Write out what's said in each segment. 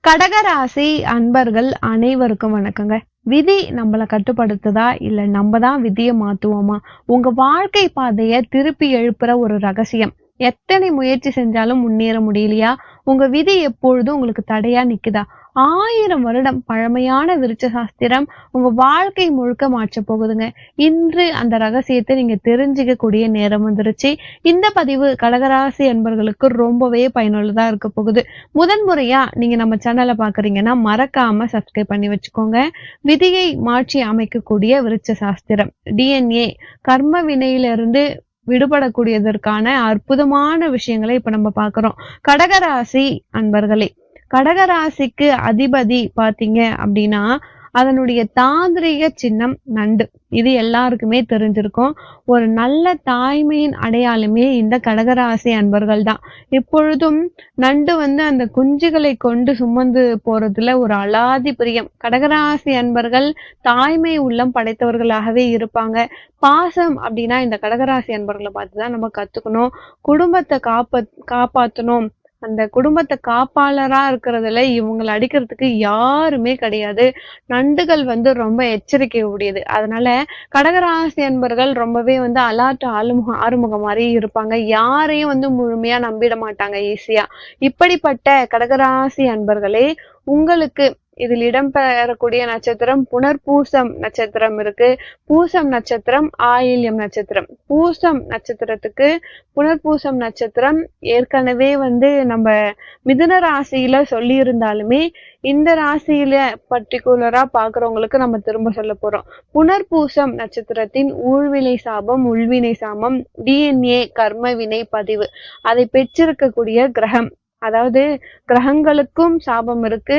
கடகராசி அன்பர்கள் அனைவருக்கும் வணக்கங்க. விதி நம்மள கட்டுப்படுத்துதா இல்ல நம்ம தான் விதியை மாத்துவோமா? உங்க வாழ்க்கை பாதைய திருப்பி எழுப்புற ஒரு ரகசியம். எத்தனை முயற்சி செஞ்சாலும் முன்னேற முடியலையா? உங்க விதி எப்பொழுதும் உங்களுக்கு தடையா நிக்குதா? 1000 வருடம் பழமையான விருட்ச சாஸ்திரம் உங்க வாழ்க்கை முழுக்க மாற்ற போகுதுங்க. இன்று அந்த ரகசியத்தை நீங்க தெரிஞ்சுக்க கூடிய நேரம் வந்துருச்சு. இந்த பதிவு கடகராசி அன்பர்களுக்கு ரொம்பவே பயனுள்ளதா இருக்க போகுது. முதன்முறையா நீங்க நம்ம சேனலை பாக்குறீங்கன்னா மறக்காம சப்ஸ்கிரைப் பண்ணி வச்சுக்கோங்க. விதியை மாற்றி அமைக்கக்கூடிய விருட்ச சாஸ்திரம் டிஎன்ஏ கர்ம வினையிலிருந்து விடுபடக்கூடியதற்கான அற்புதமான விஷயங்களை இப்ப நம்ம பாக்குறோம். கடகராசி அன்பர்களே, கடகராசிக்கு அதிபதி பாத்தீங்க அப்படின்னா அதனுடைய தாந்திரிக சின்னம் நண்டு. இது எல்லாருக்குமே தெரிஞ்சிருக்கும். ஒரு நல்ல தாய்மையின் அடையாளமே இந்த கடகராசி அன்பர்கள் தான். இப்பொழுதும் நண்டு அந்த குஞ்சுகளை கொண்டு சுமந்து போறதுல ஒரு அலாதி பிரியம். கடகராசி அன்பர்கள் தாய்மை உள்ளம் படைத்தவர்களாகவே இருப்பாங்க. பாசம் அப்படின்னா இந்த கடகராசி அன்பர்களை பார்த்துதான் நம்ம கத்துக்கணும். குடும்பத்தை காப்பாத்தணும். அந்த குடும்பத்தை காப்பாளரா இருக்கிறதுல இவங்களை அடிக்கிறதுக்கு யாருமே கிடையாது. நண்டுகள் ரொம்ப எச்சரிக்கை உடையது. அதனால கடகராசி அன்பர்கள் ரொம்பவே அலர்ட் ஆறுமுகம் மாதிரி இருப்பாங்க. யாரையும் முழுமையா நம்பிட மாட்டாங்க ஈஸியா. இப்படிப்பட்ட கடகராசி அன்பர்களே, உங்களுக்கு இதில் இடம்பெறக்கூடிய நட்சத்திரம் புனர்பூசம் நட்சத்திரம் இருக்கு. பூசம் நட்சத்திரம், ஆயில்யம் நட்சத்திரம். பூசம் நட்சத்திரத்துக்கு புனர்பூசம் நட்சத்திரம் ஏற்கனவே நம்ம மிதுன ராசியில சொல்லி இருந்தாலுமே இந்த ராசியில பர்டிகுலரா பாக்குறவங்களுக்கு நம்ம திரும்ப சொல்ல போறோம். புனர்பூசம் நட்சத்திரத்தின் ஊழ்வினை சாபம், உள்வினை சாபம், டிஎன்ஏ கர்ம வினை பதிவு, அதை பெற்றிருக்கக்கூடிய கிரகம். அதாவது கிரகங்களுக்கும் சாபம் இருக்கு,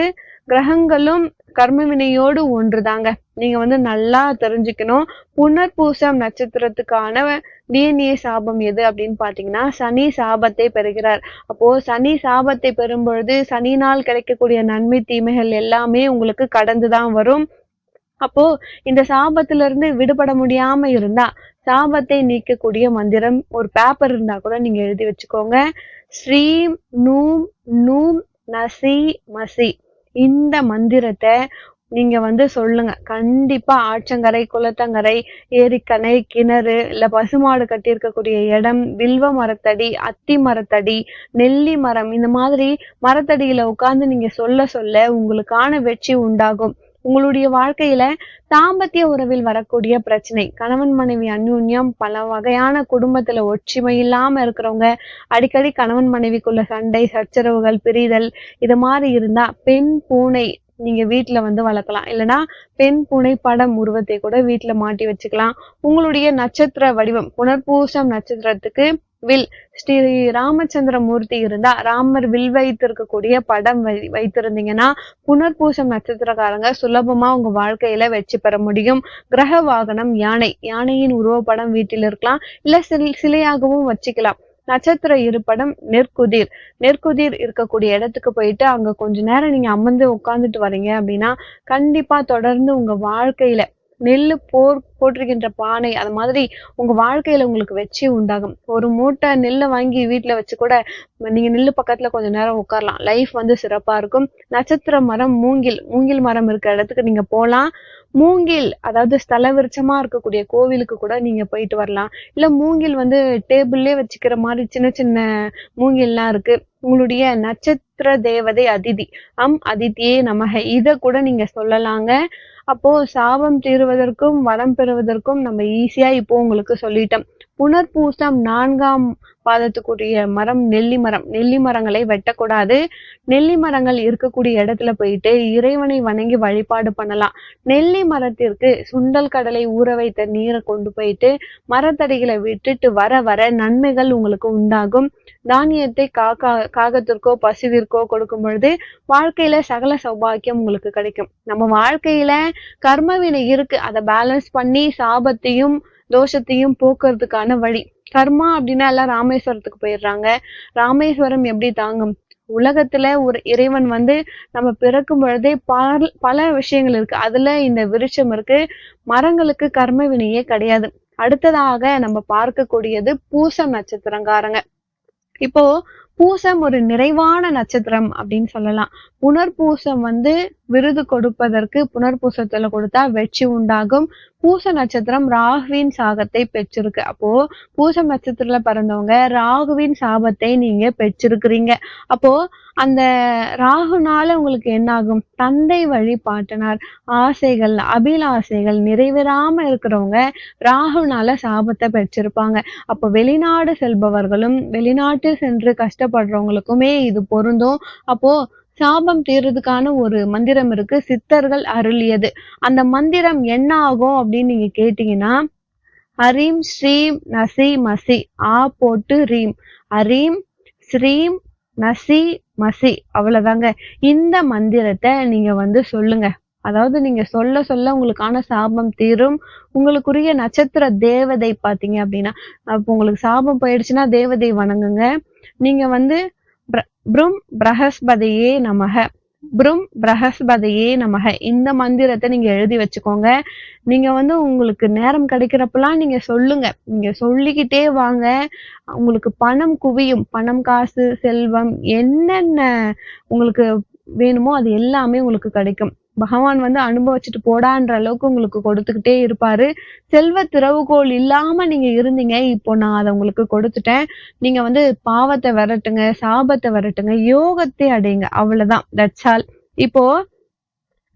கிரகங்களும் கர்ம வினையோடு ஒன்றுதாங்க. நீங்க நல்லா தெரிஞ்சுக்கணும். புனர்பூசம் நட்சத்திரத்துக்கான டிஎன்ஏ சாபம் எது அப்படின்னு பாத்தீங்கன்னா சனி சாபத்தை பெறுகிறார். அப்போ சனி சாபத்தை பெறும் பொழுது சனினால் கிடைக்கக்கூடிய நன்மை தீமைகள் எல்லாமே உங்களுக்கு கடந்துதான் வரும். அப்போ இந்த சாபத்துல இருந்து விடுபட முடியாம இருந்தா சாபத்தை நீக்கக்கூடிய மந்திரம் ஒரு பேப்பர் இருந்தா கூட நீங்க எழுதி வச்சுக்கோங்க. ஸ்ரீம் நூம் நூம் நசி மசி, இந்த மந்திரத்தை நீங்க சொல்லுங்க. கண்டிப்பா ஆற்றங்கரை, குளத்தங்கரை, ஏரிக்கணை, கிணறு, இல்ல பசுமாடு கட்டி இருக்கக்கூடிய இடம், வில்வ மரத்தடி, அத்தி மரத்தடி, நெல்லி மரம், இந்த மாதிரி மரத்தடியில உட்கார்ந்து நீங்க சொல்ல சொல்ல உங்களுக்கான வெற்றி உண்டாகும். உங்களுடைய வாழ்க்கையில தாம்பத்திய உறவில் வரக்கூடிய பிரச்சனை, கணவன் மனைவி அந்யோன்யம், பல வகையான குடும்பத்துல ஒற்றுமை இல்லாம இருக்கிறவங்க, அடிக்கடி கணவன் மனைவிக்குள்ள சண்டை, சச்சரவுகள், பிரிதல், இது மாதிரி இருந்தா பெண் பூனை நீங்க வீட்டுல வளர்க்கலாம். இல்லைன்னா பெண் பூனை படம் உருவத்தை கூட வீட்டுல மாட்டி வச்சுக்கலாம். உங்களுடைய நட்சத்திர வடிவம் புனர்பூசம் நட்சத்திரத்துக்கு வில், ஸ்ரீ ராமச்சந்திர மூர்த்தி இருந்தா ராமர் வில் வைத்திருக்கக்கூடிய படம் வைத்திருந்தீங்கன்னா புனர்பூசம் நட்சத்திரக்காரங்க சுலபமா உங்க வாழ்க்கையில வெற்றி பெற முடியும். கிரக வாகனம் யானை, யானையின் உருவப்படம் வீட்டில் இருக்கலாம், இல்ல சிலையாகவும் வச்சுக்கலாம். நட்சத்திர இருப்படம் நெற்குதிர், நெற்குதிர் இருக்கக்கூடிய இடத்துக்கு போயிட்டு அங்க கொஞ்ச நேரம் நீங்க அமர்ந்து உட்கார்ந்துட்டு வரீங்க அப்படின்னா கண்டிப்பா தொடர்ந்து உங்க வாழ்க்கையில நெல்லு போட்டிருக்கின்ற பானை, அது மாதிரி உங்க வாழ்க்கையில உங்களுக்கு வெற்றி உண்டாகும். ஒரு மூட்டை நெல்லை வாங்கி வீட்டுல வச்சு கூட நீங்க நெல்லு பக்கத்துல கொஞ்ச நேரம் உட்காரலாம். லைஃப் சிறப்பா இருக்கும். நட்சத்திர மரம் மூங்கில், மூங்கில் மரம் இருக்கிற இடத்துக்கு நீங்க போலாம். மூங்கில் அதாவது ஸ்தல விருட்சமா இருக்கக்கூடிய கோவிலுக்கு கூட நீங்க போயிட்டு வரலாம். இல்ல மூங்கில் டேபிள்லயே வச்சுக்கிற மாதிரி சின்ன சின்ன மூங்கில்லாம் இருக்கு. உங்களுடைய நட்சத்திர தேவதை அதிதி, அதித்தியே நமக, இத கூட நீங்க சொல்லலாங்க. அப்போ சாபம் தீருவதற்கும் வரம் பெறுவதற்கும் நம்ம ஈஸியா இப்போ உங்களுக்கு சொல்லிட்டோம். புனர்பூசம் 4ஆம் பாதத்துக்குரிய மரம் நெல்லி மரம். நெல்லி மரங்களை வெட்டக்கூடாது. நெல்லி மரங்கள் இருக்கக்கூடிய இடத்துல போயிட்டு இறைவனை வணங்கி வழிபாடு பண்ணலாம். நெல்லி மரத்திற்கு சுண்டல் கடலை ஊற வைத்த நீரை கொண்டு போயிட்டு மரத்தடிகளை விட்டுட்டு வர வர நன்மைகள் உங்களுக்கு உண்டாகும். தானியத்தை காகத்திற்கோ பசுவிற்கோ கொடுக்கும் பொழுது வாழ்க்கையில சகல சௌபாக்கியம் உங்களுக்கு கிடைக்கும். நம்ம வாழ்க்கையில கர்மவினை இருக்கு, அதை பேலன்ஸ் பண்ணி சாபத்தையும் தோஷத்தையும் போக்குறதுக்கான வழி. கர்மா அப்படின்னா எல்லாம் ராமேஸ்வரத்துக்கு போயிடுறாங்க. ராமேஸ்வரம் எப்படி தாங்கும்? உலகத்துல ஒரு இறைவன் நம்ம பிறக்கும் பொழுதே பல விஷயங்கள் இருக்கு. அதுல இந்த விருட்சம் இருக்கு. மரங்களுக்கு கர்ம வினையே கிடையாது. அடுத்ததாக நம்ம பார்க்கக்கூடியது பூசம் நட்சத்திரங்காரங்க. இப்போ பூசம் ஒரு நிறைவான நட்சத்திரம் அப்படின்னு சொல்லலாம். புனர்பூசம் வந்து விருது கொடுப்பதற்கு புனர்பூசத்துல கொடுத்தா வெற்றி உண்டாகும். பூச நட்சத்திரம் ராகுவின் சாகத்தை பெற்றிருக்கு. அப்போ பூசம் நட்சத்திரத்துல பிறந்தவங்க ராகுவின் சாபத்தை நீங்க பெற்றிருக்கிறீங்க. அப்போ அந்த ராகுனால உங்களுக்கு என்ன ஆகும்? தந்தை வழி பாட்டனார் ஆசைகள், அபிலாசைகள் நிறைவேறாம இருக்கிறவங்க ராகுனால சாபத்தை பெற்றிருப்பாங்க. அப்போ வெளிநாடு செல்பவர்களும் வெளிநாட்டில் சென்று கஷ்டப்படுறவங்களுக்குமே இது பொருந்தும். அப்போ சாபம் தீர்றதுக்கான ஒரு மந்திரம் இருக்கு, சித்தர்கள் அருளியது. அந்த மந்திரம் என்ன ஆகும் அப்படின்னு நீங்க கேட்டீங்கன்னா, ஹரீம் ஸ்ரீம் நசி மசி ஆ போட்டு ரீம், ஹரீம் ஸ்ரீம் நசி மசி, அவ்வளவுதாங்க. இந்த மந்திரத்தை நீங்க வந்து சொல்லுங்க. அதாவது நீங்க சொல்ல சொல்ல உங்களுக்கான சாபம் தீரும். உங்களுக்குரிய நட்சத்திர தேவதை பாத்தீங்க அப்படின்னா, அப்போ உங்களுக்கு சாபம் போயிடுச்சுன்னா தேவதை வணங்குங்க. நீங்க வந்து ப்ரும் பிரஹஸ்பதியே நமக, ப்ரும் பிரஹஸ்பதியே நமக, இந்த மந்திரத்தை நீங்க எழுதி வச்சுக்கோங்க. நீங்க வந்து உங்களுக்கு நேரம் கிடைக்கிறப்பெல்லாம் நீங்க சொல்லுங்க. நீங்க சொல்லிக்கிட்டே வாங்க. உங்களுக்கு பணம் குவியும். பணம், காசு, செல்வம் என்னென்ன உங்களுக்கு வேணுமோ அது எல்லாமே உங்களுக்கு கிடைக்கும். பகவான் வந்து அனுபவிச்சுட்டு போடான்ற அளவுக்கு உங்களுக்கு கொடுத்துக்கிட்டே இருப்பாரு. செல்வ திறவுகோல் இல்லாம நீங்க இருந்தீங்க, இப்போ நான் அதை உங்களுக்கு கொடுத்துட்டேன். நீங்க வந்து பாவத்தை விரட்டுங்க, சாபத்தை விரட்டுங்க, யோகத்தை அடையுங்க, அவ்வளவுதான். That's all. இப்போ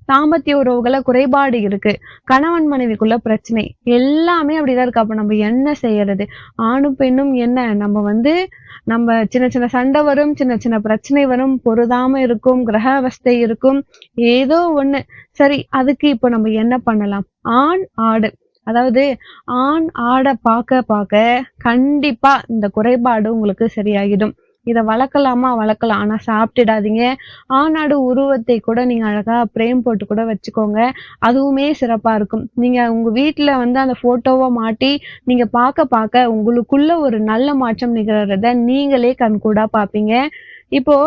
தாம்பத்திய உறவுகள குறைபாடு இருக்கு, கணவன் மனைவிக்குள்ள பிரச்சனை, எல்லாமே அப்படிதான் இருக்கு. அப்ப நம்ம என்ன செய்யறது? ஆணும் பெண்ணும் என்ன, நம்ம வந்து நம்ம சின்ன சின்ன சண்டை வரும், சின்ன சின்ன பிரச்சனை வரும், பொருதாம இருக்கும், கிரக அவஸ்தை இருக்கும், ஏதோ ஒண்ணு. சரி, அதுக்கு இப்போ நம்ம என்ன பண்ணலாம்? ஆண் ஆடு, அதாவது ஆண் ஆட பார்க்க பார்க்க கண்டிப்பா இந்த குறைபாடு உங்களுக்கு சரியாகிடும். இத வளர்க்கலாமா? வளர்க்கலாம். ஆனா சாப்பிட்டுடாதீங்க. ஆணாடு உருவத்தை கூட நீங்க அழகா பிரேம் போட்டு கூட வச்சுக்கோங்க. அதுவுமே சிறப்பா இருக்கும். நீங்க உங்க வீட்டுல வந்து அந்த போட்டோவா மாட்டி நீங்க பார்க்க பார்க்க உங்களுக்குள்ள ஒரு நல்ல மாற்றம் நிகழ்றத நீங்களே கண்கூடா பார்ப்பீங்க. இப்போ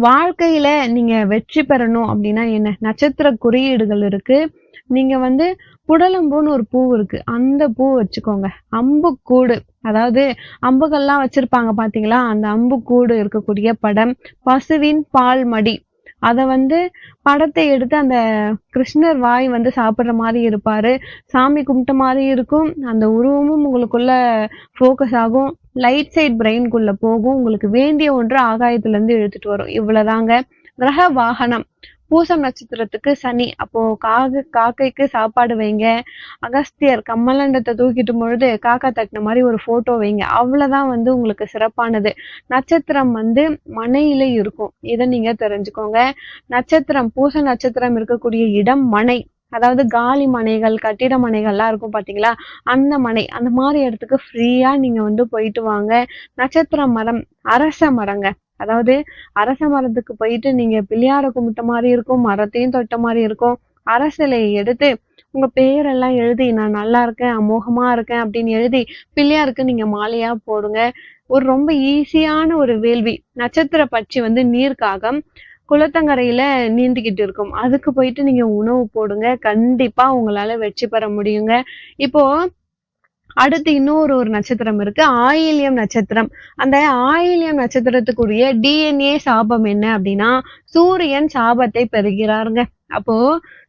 வாழ்க்கையில நீங்க வெற்றி பெறணும் அப்படின்னா என்ன? நட்சத்திர குறியீடுகள் இருக்கு. நீங்க வந்து புடலம்பூன்னு ஒரு பூ இருக்கு, அந்த பூ வச்சுக்கோங்க. அம்புக்கூடு, அதாவது அம்புகள்லாம் வச்சிருப்பாங்க பாத்தீங்களா, அந்த அம்புக்கூடு இருக்கக்கூடிய படம். பசுவின் பால் மடி, அத வந்து படத்தை எடுத்து அந்த கிருஷ்ணர் வாய் வந்து சாப்பிடுற மாதிரி இருப்பாரு, சாமி கும்பிட்ட மாதிரி இருக்கும். அந்த உருவமும் உங்களுக்குள்ள ஃபோக்கஸ் ஆகும். லைட் சைட் பிரெயின்குள்ள போகும். உங்களுக்கு வேண்டிய ஒன்று ஆகாயத்துல இருந்து இழுத்துட்டு வரும். இவ்வளவுதாங்க. கிரக வாகனம், பூசம் நட்சத்திரத்துக்கு சனி. அப்போ காக்கைக்கு சாப்பாடு வைங்க. அகஸ்தியர் கம்மலண்டத்தை தூக்கிட்டு பொழுது காக்கா தட்டின மாதிரி ஒரு போட்டோ வைங்க. அவ்வளவுதான் வந்து உங்களுக்கு சிறப்பானது. நட்சத்திரம் வந்து மனையில இருக்கும், இதை நீங்க தெரிஞ்சுக்கோங்க. நட்சத்திரம் பூச நட்சத்திரம் இருக்கக்கூடிய இடம் மனை, அதாவது காலி மனைகள், கட்டிட மனைகள்லாம் இருக்கும் பாத்தீங்களா, அந்த மனை, அந்த மாதிரி இடத்துக்கு ஃப்ரீயா நீங்க வந்து போயிட்டு வாங்க. நட்சத்திர மரம் அரச மரங்க, அதாவது அரச மரத்துக்கு போயிட்டு நீங்க பிள்ளையார கும்பிட்ட மாதிரி இருக்கும், மரத்தையும் தொட்ட மாதிரி இருக்கும். அரசிலையை எடுத்து உங்க பேரெல்லாம் எழுதி, நான் நல்லா இருக்கேன், அமோகமா இருக்கேன் அப்படின்னு எழுதி பிள்ளையாருக்கு நீங்க மாலையா போடுங்க. ஒரு ரொம்ப ஈஸியான ஒரு வேள்வி. நட்சத்திர பட்சி வந்து நீர்க்காகம் குளத்தங்கரையில நீந்திக்கிட்டு இருக்கும், அதுக்கு போயிட்டு நீங்க உணவு போடுங்க. கண்டிப்பா உங்களால வெற்றி பெற முடியுங்க. இப்போ அடுத்து இன்னொரு ஒரு நட்சத்திரம் இருக்கு, ஆயில்யம் நட்சத்திரம். அந்த ஆயில்யம் நட்சத்திரத்துக்குரிய டிஎன்ஏ சாபம் என்ன அப்படின்னா, சூரியன் சாபத்தை பெறுகிறாருங்க. அப்போ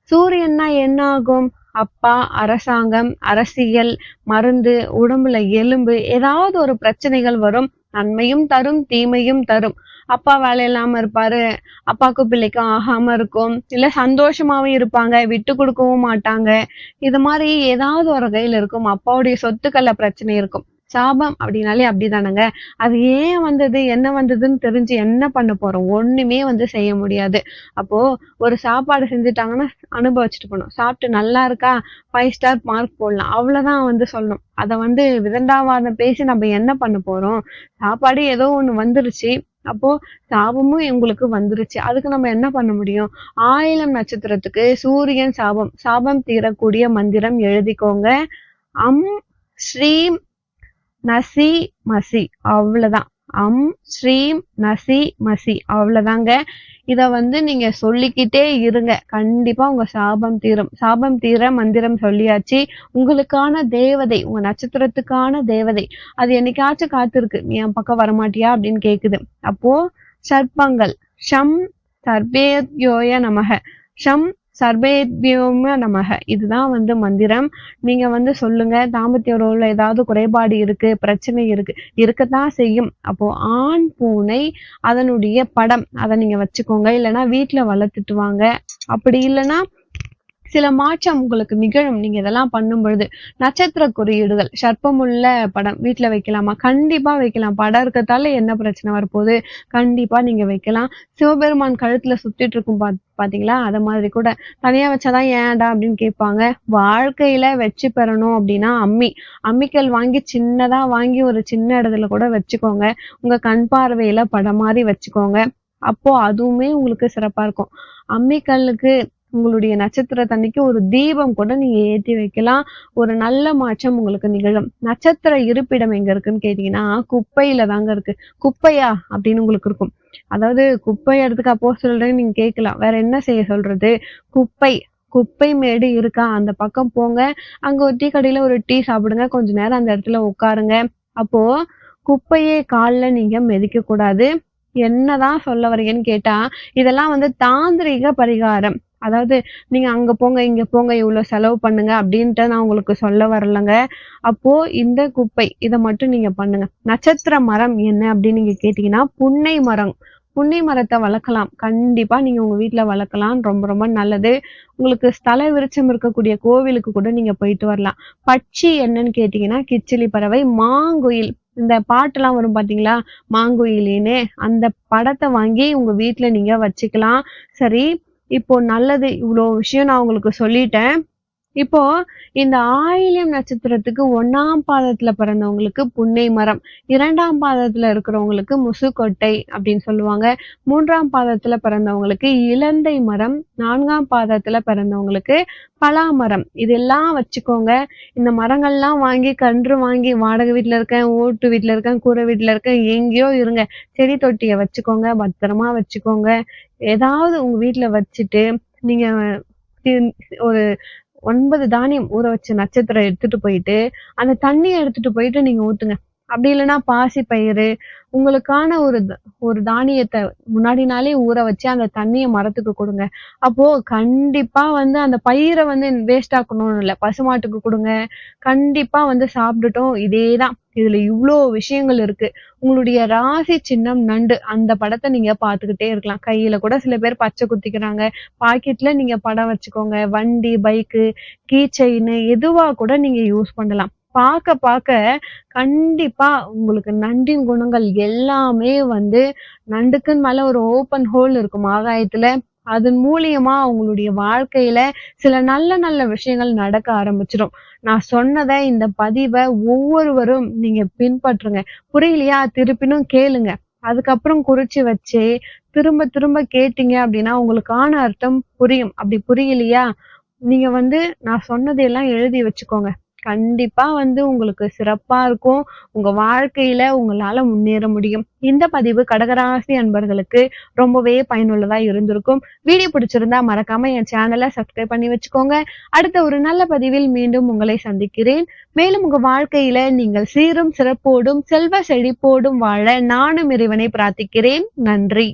சூரியன்னா என்ன ஆகும்? அப்பா, அரசாங்கம், அரசியல், மருந்து, உடம்புல எலும்பு, ஏதாவது ஒரு பிரச்சனைகள் வரும். நன்மையும் தரும், தீமையும் தரும். அப்பா வேலை இல்லாம இருப்பாரு, அப்பாவுக்கும் பிள்ளைக்கும் ஆகாம இருக்கும். இல்ல சந்தோஷமாவும் இருப்பாங்க, விட்டு கொடுக்கவும் மாட்டாங்க. இது மாதிரி ஏதாவது ஒரு வகையில இருக்கும். அப்பாவுடைய சொத்துக்கள்ல பிரச்சனை இருக்கும். சாபம் அப்படின்னாலே அப்படிதானங்க. அது ஏன் வந்தது, என்ன வந்ததுன்னு தெரிஞ்சு என்ன பண்ண போறோம்? ஒண்ணுமே வந்து செய்ய முடியாது. அப்போ ஒரு சாப்பாடு செஞ்சுட்டாங்கன்னா அனுபவிச்சுட்டு போகணும். சாப்பிட்டு நல்லா இருக்கா, 5 ஸ்டார் மார்க் போடலாம், அவ்வளவுதான் வந்து சொல்லணும். அதை வந்து விதண்டாவாதம் பேசி நம்ம என்ன பண்ண போறோம்? சாப்பாடு ஏதோ ஒண்ணு வந்துருச்சு, அப்போ சாபமும் உங்களுக்கு வந்துருச்சு, அதுக்கு நம்ம என்ன பண்ண முடியும்? ஆயிலம் நட்சத்திரத்துக்கு சூரியன் சாபம், சாபம் தீரக்கூடிய மந்திரம் எழுதிக்கோங்க. அம் ஸ்ரீம் நசி மசி, அவ்வளவுதான். அம், ஸ்ரீம், நசி, மசி. அவ்வளவுதாங்க. இத நீங்க சொல்லிக்கிட்டே இருங்க. கண்டிப்பா உங்க சாபம் தீரும். சாபம் தீர மந்திரம் சொல்லியாச்சு. உங்களுக்கான தேவதை, உங்க நட்சத்திரத்துக்கான தேவதை, அது என்னைக்காச்சும் காத்திருக்கு. நீ என் பக்கம் வரமாட்டியா அப்படின்னு கேக்குது. அப்போ சர்ப்பங்கள், ஷம் சர்வேத்யோய நமக, ஷம் சர்வேத்யோம நமக, இதுதான் மந்திரம். நீங்க சொல்லுங்க. தாம்பத்திய உறவுல ஏதாவது குறைபாடு இருக்கு, பிரச்சனை இருக்கு, இருக்கத்தான் செய்யும். அப்போ ஆண் பூனை, அதனுடைய படம், அதை நீங்க வச்சுக்கோங்க. இல்லைன்னா வீட்டுல வளர்த்துட்டு வாங்க. அப்படி இல்லைன்னா சில மாற்றம் உங்களுக்கு நிகழும் நீங்க இதெல்லாம் பண்ணும் பொழுது. நட்சத்திர குறியீடுகள், சர்ப்பமுள்ள படம் வீட்டுல வைக்கலாமா? கண்டிப்பா வைக்கலாம். படம் இருக்கத்தால என்ன பிரச்சனை வரப்போகுது? கண்டிப்பா நீங்க வைக்கலாம். சிவபெருமான் கழுத்துல சுத்திட்டு இருக்கும் பாத்தீங்களா? அத மாதிரி கூட தனியா வச்சாதான் ஏன்டா அப்படின்னு கேட்பாங்க. வாழ்க்கையில வெற்றி பெறணும் அப்படின்னா அம்மிக்கல் வாங்கி சின்னதா வாங்கி ஒரு சின்ன இடத்துல கூட வச்சுக்கோங்க. உங்க கண் பார்வையில படம் மாதிரி வச்சுக்கோங்க. அப்போ அதுவுமே உங்களுக்கு சிறப்பா இருக்கும். அம்மிக்கல்லுக்கு உங்களுடைய நட்சத்திரத்தன்னைக்கு ஒரு தீபம் கூட நீங்க ஏத்தி வைக்கலாம். ஒரு நல்ல மாற்றம் உங்களுக்கு நிகழும். நட்சத்திர இருப்பிடம் எங்க இருக்குன்னு கேட்டீங்கன்னா, குப்பையில தாங்க இருக்கு. குப்பையா அப்படின்னு உங்களுக்கு இருக்கும். அதாவது குப்பை இடத்துக்கு அப்போ சொல்றேன்னு நீங்க கேட்கலாம். வேற என்ன செய்ய சொல்றது? குப்பை குப்பை மேடு இருக்கா? அந்த பக்கம் போங்க. அங்க ஒரு டீ கடையில ஒரு டீ சாப்பிடுங்க. கொஞ்ச நேரம் அந்த இடத்துல உட்காருங்க. அப்போ குப்பையை கால்ல நீங்க மிதிக்க கூடாது. என்னதான் சொல்ல வரீங்கன்னு கேட்டா, இதெல்லாம் தாந்திரீக பரிகாரம். அதாவது நீங்க அங்க போங்க, இங்க போங்க, இவ்வளவு செலவு பண்ணுங்க அப்படின்ட்டு நான் உங்களுக்கு சொல்ல வரலங்க. அப்போ இந்த குப்பை இத மட்டும் நீங்க பண்ணுங்க. நட்சத்திர மரம் என்ன அப்படின்னு நீங்க கேட்டீங்கன்னா, புன்னை மரம். புன்னை மரத்தை வளர்க்கலாம். கண்டிப்பா நீங்க உங்க வீட்டுல வளர்க்கலாம். ரொம்ப ரொம்ப நல்லது. உங்களுக்கு ஸ்தல விருட்சம் இருக்கக்கூடிய கோவிலுக்கு கூட நீங்க போயிட்டு வரலாம். பட்சி என்னன்னு கேட்டீங்கன்னா, கிச்சிலி பறவை, மாங்குயில். இந்த பாட்டெல்லாம் வரும் பாத்தீங்களா? மாங்குயிலேன்னு அந்த படத்தை வாங்கி உங்க வீட்டுல நீங்க வச்சுக்கலாம். சரி, இப்போ நல்லது, இவ்வளோ விஷயம் நான் உங்களுக்கு சொல்லிட்டேன். இப்போ இந்த ஆயில்யம் நட்சத்திரத்துக்கு 1ஆம் பாதத்துல பிறந்தவங்களுக்கு புன்னை மரம், 2ஆம் பாதத்துல இருக்கிறவங்களுக்கு முசுக்கொட்டை அப்படின்னு சொல்லுவாங்க. 3ஆம் பாதத்துல பிறந்தவங்களுக்கு இலந்தை மரம், 4ஆம் பாதத்துல பிறந்தவங்களுக்கு பலாமரம். இதெல்லாம் வச்சுக்கோங்க. இந்த மரங்கள்லாம் வாங்கி கன்று வாங்கி வாடகை வீட்டுல இருக்கேன், ஓட்டு வீட்டுல இருக்கேன், கூரை வீட்டுல இருக்கேன், எங்கேயோ இருங்க. செடி தொட்டியை வச்சுக்கோங்க, பத்திரமா வச்சுக்கோங்க. ஏதாவது உங்க வீட்டுல வச்சுட்டு நீங்க ஒரு 9 தானியம் ஊற வச்ச நட்சத்திரம் எடுத்துட்டு போயிட்டு அந்த தண்ணியை எடுத்துட்டு போயிட்டு நீங்க ஊத்துங்க. அப்படி இல்லைன்னா பாசி பயிறு, உங்களுக்கான ஒரு தானியத்தை முன்னாடி நாளே ஊற வச்சு அந்த தண்ணியை மரத்துக்கு கொடுங்க. அப்போ கண்டிப்பா அந்த பயிரை வேஸ்ட் ஆக்கணும்னு இல்லை, பசுமாட்டுக்கு கொடுங்க. கண்டிப்பா சாப்பிட்டுட்டோம். இதேதான். இதுல இவ்வளோ விஷயங்கள் இருக்கு. உங்களுடைய ராசி சின்னம் நண்டு, அந்த படத்தை நீங்க பாத்துக்கிட்டே இருக்கலாம். கையில கூட சில பேர் பச்சை குத்திக்கிறாங்க. பாக்கெட்ல நீங்க படம் வச்சுக்கோங்க. வண்டி, பைக்கு, கீ செயின் எதுவா கூட நீங்க யூஸ் பண்ணலாம். பார்க்க பார்க்க கண்டிப்பா உங்களுக்கு நண்டின் குணங்கள் எல்லாமே நண்டுக்குன்னு மேல ஒரு ஓப்பன் ஹோல் இருக்கும் ஆகாயத்துல. அதன் மூலியமா உங்களுடைய வாழ்க்கையில சில நல்ல நல்ல விஷயங்கள் நடக்க ஆரம்பிச்சிடும். நான் சொன்னதை, இந்த பதிவை ஒவ்வொருவரும் நீங்க பின்பற்றுங்க. புரியலையா? திருப்பினும் கேளுங்க. அதுக்கப்புறம் குறிச்சு வச்சு திரும்ப திரும்ப கேட்டீங்க அப்படின்னா உங்களுக்கான அர்த்தம் புரியும். அப்படி புரியலையா, நீங்க நான் சொன்னதையெல்லாம் எழுதி வச்சுக்கோங்க. கண்டிப்பா உங்களுக்கு சிறப்பா இருக்கும். உங்க வாழ்க்கையில உங்களால முன்னேற முடியும். இந்த பதிவு கடகராசி அன்பர்களுக்கு ரொம்பவே பயனுள்ளதா இருந்திருக்கும். வீடியோ பிடிச்சிருந்தா மறக்காம என் சேனலை சப்ஸ்கிரைப் பண்ணி வச்சுக்கோங்க. அடுத்த ஒரு நல்ல பதிவில் மீண்டும் உங்களை சந்திக்கிறேன். மேலும் உங்க வாழ்க்கையில நீங்கள் சீரும் சிறப்போடும் செல்வ செழிப்போடும் வாழ நானும் இறைவனை பிரார்த்திக்கிறேன். நன்றி.